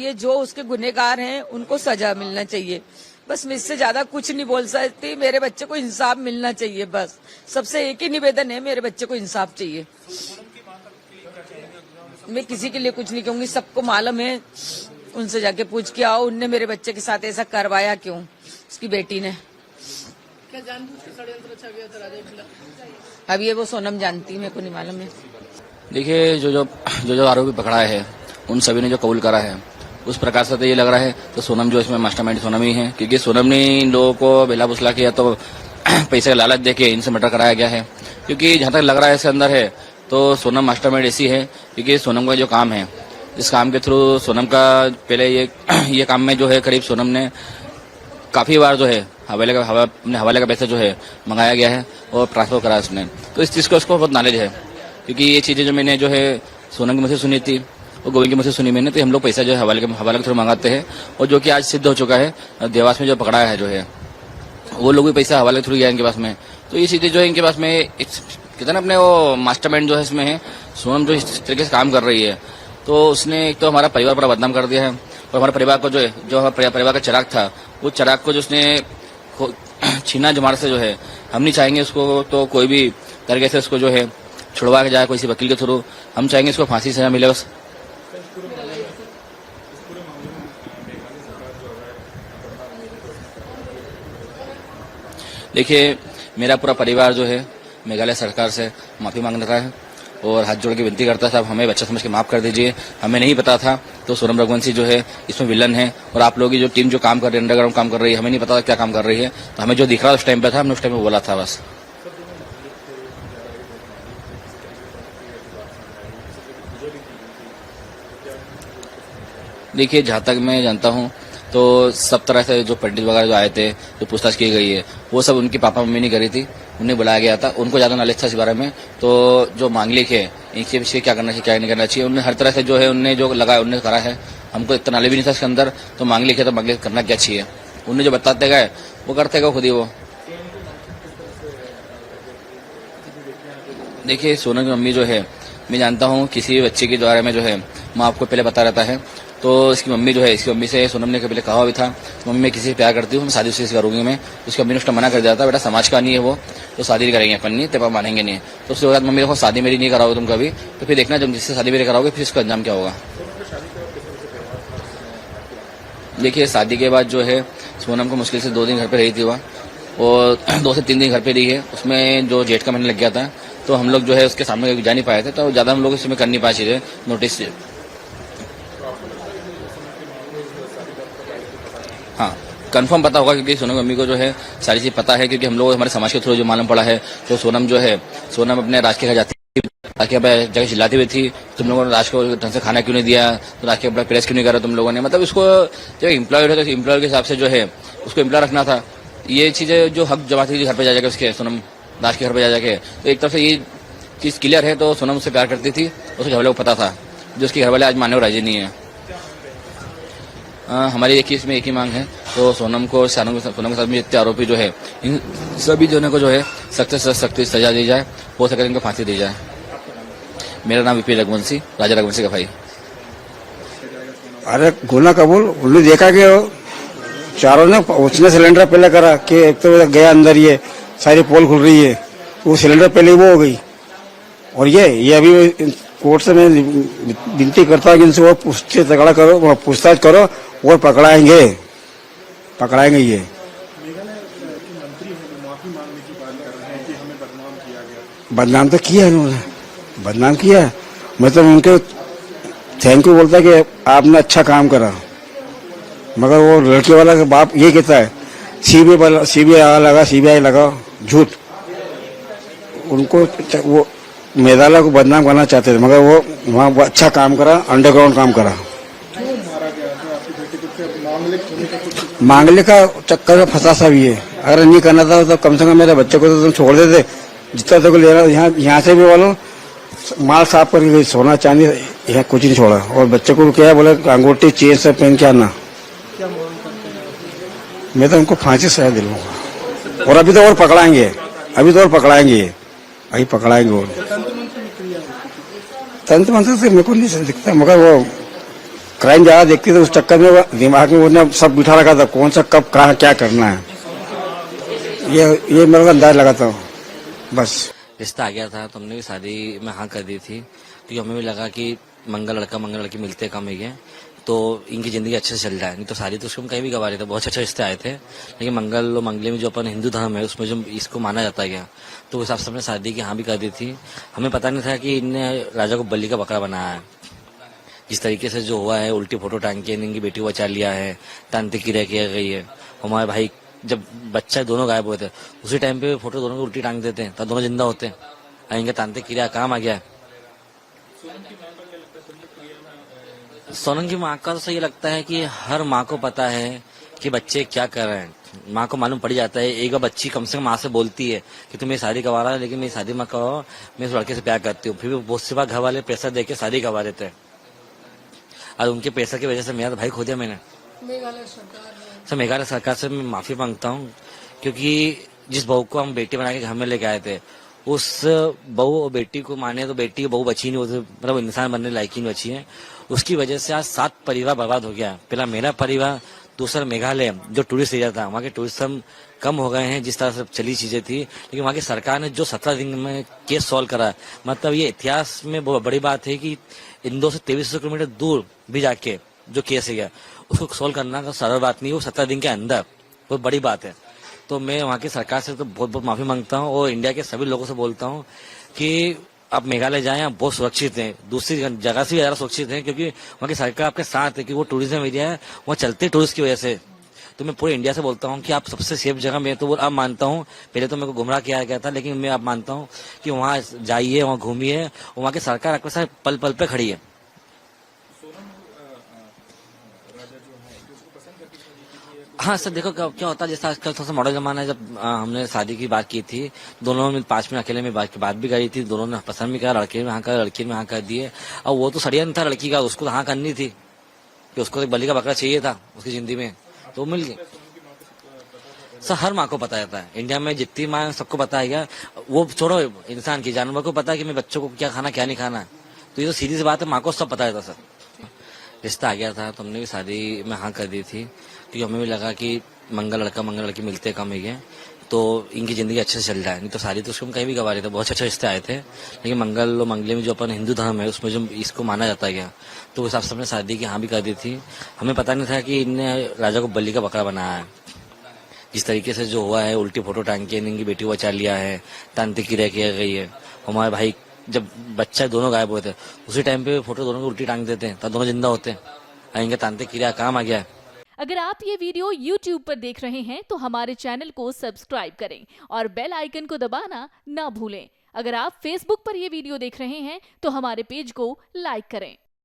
ये जो उसके गुनहगार हैं उनको सजा मिलना चाहिए। बस मैं इससे ज्यादा कुछ नहीं बोल सकती। मेरे बच्चे को इंसाफ मिलना चाहिए। बस सबसे एक ही निवेदन है, मेरे बच्चे को इंसाफ चाहिए। मैं किसी के लिए कुछ नहीं कहूंगी, सबको मालूम है। उनसे जाके पूछ के आओ, उनने मेरे बच्चे के साथ ऐसा करवाया क्यों, उसकी बेटी ने। क्या जानबूझ के षड्यंत्र रचा गया था राजा के खिलाफ? अब ये वो सोनम जानती, मेरे को नहीं मालूम है। देखिए, जो आरोपी पकड़ा है उन सभी ने जो कबूल करा है, उस प्रकार से तो ये लग रहा है तो सोनम जो इसमें मास्टरमाइंड सोनम ही है, क्योंकि सोनम ने इन लोगों को बेला बुसला किया तो पैसे का लालच देके इनसे मर्डर कराया गया है। क्योंकि जहां तक लग रहा है इसके अंदर है तो सोनम मास्टरमाइंड ऐसी है, क्योंकि सोनम का जो काम है, इस काम के थ्रू सोनम का पहले ये काम में जो है करीब सोनम ने काफी बार जो है अपने हवाले का पैसा जो है मंगाया गया है और ट्रांसफर करा उसने। तो इस चीज को उसको बहुत नॉलेज है, क्योंकि ये चीजें जो मैंने जो है सोनम की मुझसे सुनी थी और गोविंद की मुझसे सुनी मैंने। तो हम लोग पैसा जो है हवाले के थ्रू मंगाते हैं, और जो कि आज सिद्ध हो चुका है। देवास में जो पकड़ा है जो है वो लोग भी पैसा हवाले के थ्रू गया इनके पास में। तो ये चीजें जो है इनके पास में कितना अपने वो मास्टरमाइंड जो है इसमें है। सोनम जो इस तरीके से काम कर रही है तो उसने एक तो हमारा परिवार पूरा बदनाम कर दिया है, और हमारे परिवार को जो हमारे परिवार का चिराग था, वो चिराग को जो उसने छीना जमार से जो है, हम नहीं चाहेंगे उसको तो कोई भी तरीके से उसको जो है छुड़वा के जाए किसी वकील के थ्रू। हम चाहेंगे इसको फांसी सजा मिले बस। देखिए, मेरा पूरा परिवार जो है मेघालय सरकार से माफी मांग रहा है और हाथ जोड़ के विनती करता है, साहब हमें बच्चा समझ के माफ कर दीजिए। हमें नहीं पता था तो सोनम रघुवंशी जो है इसमें विलन है, और आप लोगों की जो टीम जो काम कर रही है, अंडरग्राउंड काम कर रही है, हमें नहीं पता था क्या काम कर रही है। तो हमें जो दिख रहा उस टाइम पे था, हमने उस टाइम पे बोला था बस। देखिए, जहां तक मैं जानता हूँ तो सब तरह से जो पंडित वगैरह जो आए थे, जो पूछताछ की गई है, वो सब उनकी पापा मम्मी ने करी थी, उन्हें बुलाया गया था। उनको ज्यादा नॉलेज था इस बारे में। तो जो मांगलिक है इनके पीछे क्या करना चाहिए क्या नहीं करना चाहिए, उन्हें हर तरह से जो है उन्हें जो लगाया उन्हें करा है। हमको इतना नॉलेज भी नहीं था इसके अंदर। तो मांगलिक है तो मांगलिक करना क्या चाहिए, उन्हें जो बताते गए वो करते गए खुद ही वो। देखिए, सोनम की मम्मी जो है, मैं जानता हूँ किसी भी बच्चे के बारे में जो है माँ आपको पहले बता रहता है। तो इसकी मम्मी जो है, इसकी मम्मी से सोनम ने पहले कहा भी था, मम्मी मैं किसी से प्यार करती हूँ, मैं शादी उससे करूंगी मैं। उसकी मम्मी ने उसका मना कर दिया था, बेटा समाज का नहीं है वो, तो शादी नहीं करेंगे अपन, नहीं तेरे पापा मानेंगे नहीं। तो उसके बाद मम्मी देखो शादी मेरी नहीं कराओगे तुम कभी, तो फिर देखना जब जिससे शादी मेरी कराओगे फिर इसका अंजाम क्या होगा। देखिए, शादी के बाद जो है सोनम को मुश्किल से 2 दिन घर पे रही थी वह, और 2 से 3 दिन घर पे रही है। उसमें जो जेठ का महीना लग गया था तो हम लोग जो है उसके सामने जा नहीं पाए थे, तो ज्यादा हम लोग इसमें कर नहीं पाए चीजें नोटिस से। हाँ, कंफर्म पता होगा, क्योंकि सोनम मम्मी को जो है सारी चीज पता है, क्योंकि हम लोग हमारे समाज के थ्रू जो मालूम पड़ा है। तो सोनम जो है, सोनम अपने राज के घर जाती थी, राज के जगह चिल्लाती हुई थी, तुम लोगों ने राज को ढंग से खाना क्यों नहीं दिया, तो राज के अपना प्रेस क्यों नहीं करा तुम लोगों ने। मतलब उसको जो एम्प्लॉयर है तो एम्प्लॉयर के हिसाब से जो है उसको एम्प्लॉय रखना था। ये चीजें जो हक जमाती थी घर पे जा जाके उसके, सोनम राज के घर पे जा जाके, तो एक तरफ से ये चीज क्लियर है। तो सोनम उससे प्यार करती थी, उसके घर वाले को पता था, जो उसके घर वाले आज मानने राजी नहीं है। हमारी इसमें एक ही मांग है, तो सोनम के साथ में जितने आरोपी जो है इन सभी जनों को जो है सख्त से सख्त सजा दी जाए, हो सके इनको फांसी दी जाए। मेरा नाम विपी रघुवंशी, राजा रघुवंशी का भाई। अरे गुना कबूल, उन्होंने देखा कि चारों ने उसने सिलेंडर पहले करा कि एक तो गया अंदर, ये सारी पोल खुल रही है, वो सिलेंडर पहले वो हो गई। और ये अभी कोर्ट से मैं विनती करता हूँ कि इनसे वो पूछताछ तगड़ा करो, पूछताछ करो और पकड़ाएंगे ये। बदनाम तो किया उन्होंने, बदनाम किया। मैं तो उनके थैंक यू बोलता कि आपने अच्छा काम करा, मगर वो लड़के वाला का बाप ये कहता है सीबीआई लगा झूठ। उनको वो मेघालय को बदनाम करना चाहते थे, मगर वो वहाँ अच्छा काम करा, अंडरग्राउंड काम करा। मांगलिक का चक्कर में फंसा सा भी है। अगर नहीं करना था तो कम से कम मेरे बच्चे को तो तुम छोड़ देते, जितना तक ले रहा यहाँ से भी वालों माल साफ करके सोना चांदी यहाँ कुछ नहीं छोड़ा। और बच्चे को क्या बोले अंगूठी चेन से पहन के आना। मैं तो उनको फांसी सजा दिलूंगा, और अभी तो और पकड़ाएंगे, अभी पकड़ाएंगे और तंत्र मंत्र से मेरे को नहीं दिखता, मगर वो क्राइम ज्यादा देखती तो उस चक्कर में वो दिमाग में उन्होंने सब बिठा रखा था, कौन सा कब कहाँ क्या करना है, ये मेरे को अंदाज लगा था बस। रिश्ता आ गया था तो हमने भी शादी में हाँ कर दी थी, क्योंकि हमें भी लगा कि मंगल लड़की मिलते कम ही है, तो इनकी जिंदगी अच्छे से चल रहा है। नहीं तो शादी तो उसको हम कहीं भी गवा रहे थे, बहुत अच्छे रिश्ते आए थे, लेकिन मंगल और मंगली में जो अपन हिंदू धर्म है उसमें जो इसको माना जाता गया, तो उस हिसाब से हमने शादी की हाँ भी कर दी थी। हमें पता नहीं था कि इनने राजा को बलि का बकरा बनाया है। जिस तरीके से जो हुआ है, उल्टी फोटो टांग के इनकी बेटी को बचा लिया है, तांत्रिक क्रिया किया गई है। हमारे भाई जब बच्चा दोनों गायब हुए थे उसी टाइम पे फोटो दोनों को उल्टी टांग देते हैं, तब दोनों जिंदा होते हैं। इनका तांत्रिक क्रिया काम आ गया है। सोनम की माँ का तो सही लगता है कि हर माँ को पता है कि बच्चे क्या कर रहे हैं, माँ को मालूम पड़ जाता है। एक बार बच्ची कम से कम माँ से बोलती है कि तुम मेरी शादी करवा रहा है, लेकिन मेरी शादी मत करो, मैं इस लड़के से प्यार करती हूँ। फिर भी बहुत सी बार घर वाले पैसा दे के शादी करवा देते हैं, और उनके पैसे की वजह से मेरा भाई खो दिया मैंने। मेघालय सरकार से मैं माफी मांगता हूँ, क्योंकि जिस बहू को हम बेटी बना के घर में लेके आए थे, उस बहू और बेटी को माने तो बेटी की बहू बची नहीं, मतलब इंसान बनने लायक ही नहीं बची है। उसकी वजह से आज 7 परिवार बर्बाद हो गया। पहला मेरा परिवार, दूसरा मेघालय जो टूरिस्ट एरिया था, वहाँ के टूरिज्म कम हो गए हैं जिस तरह से चली चीजें थी, लेकिन वहाँ की सरकार ने जो 17 दिन में केस सॉल्व करा, मतलब ये इतिहास में बहुत बड़ी बात है कि इंदौर से 2300 किलोमीटर दूर भी जाके जो केस है गया उसको सॉल्व करना का सरल बात नहीं, वो 17 दिन के अंदर बहुत बड़ी बात है। तो मैं वहाँ की सरकार से तो बहुत बहुत माफी मांगता हूँ, और इंडिया के सभी लोगों से बोलता हूँ कि आप मेघालय जाएं, आप बहुत सुरक्षित हैं, दूसरी जगह से भी ज्यादा सुरक्षित हैं, क्योंकि वहाँ की सरकार आपके साथ है, कि वो टूरिज्म एरिया है, वहाँ चलते टूरिस्ट की वजह से। तो मैं पूरे इंडिया से बोलता हूँ कि आप सबसे सेफ जगह में, तो वो अब मानता हूँ, पहले तो मेरे को गुमराह किया गया था, लेकिन मैं अब मानता हूँ कि वहाँ जाइए, वहाँ घूमिए, और वहाँ की सरकार आपके साथ पल पल पे खड़ी है। हाँ सर, देखो क्या होता है, जैसे आजकल थोड़ा सा मॉडर्न जमाना है। जब हमने शादी की बात की थी, दोनों में 5 मिनट अकेले में बात भी करी थी, दोनों ने पसंद भी करा, लड़के में हाँ कर, लड़की में हाँ कर दिए। और वो तो षड्यंत्र था लड़की का, उसको हाँ करनी थी कि उसको एक बलि का बकरा चाहिए था उसकी जिंदगी में, तो मिल गई। सर हर माँ को पता रहता है, इंडिया में जितनी माँ सबको पता है। क्या वो छोड़ो, इंसान की जानवर को पता है कि मैं बच्चों को क्या खाना क्या नहीं खाना, तो ये तो सीधी सी बात है, माँ को सब पता रहता। सर रिश्ता आ गया था तो हमने भी शादी में हाँ कर दी थी, क्योंकि हमें भी लगा कि मंगल लड़की मिलते कम ही है, तो इनकी जिंदगी अच्छे से चल रहा है। नहीं तो शादी तो उसको हम कहीं भी गवा रहे थे, बहुत अच्छे रिश्ते आए थे, लेकिन मंगल और मंगली में जो अपन हिंदू धर्म है उसमें जो इसको माना जाता गया, तो उस हिसाब से हमने शादी की हाँ भी कर दी थी। हमें पता नहीं था कि इनने राजा को बलि का बकरा बनाया है। जिस तरीके से जो हुआ है, उल्टी फोटो टांग के इनकी बेटी को बचा लिया है, तांत्रिक क्रिया किया गई है। हमारे भाई जब बच्चा दोनों गायब हुए थे उसी टाइम पे फोटो दोनों को उल्टी टांग देते हैं, तब दोनों जिंदा होते हैं। इनका तांत्रिक क्रिया काम आ गया है। अगर आप ये वीडियो YouTube पर देख रहे हैं तो हमारे चैनल को सब्सक्राइब करें और बेल आइकन को दबाना ना भूलें। अगर आप Facebook पर ये वीडियो देख रहे हैं तो हमारे पेज को लाइक करें।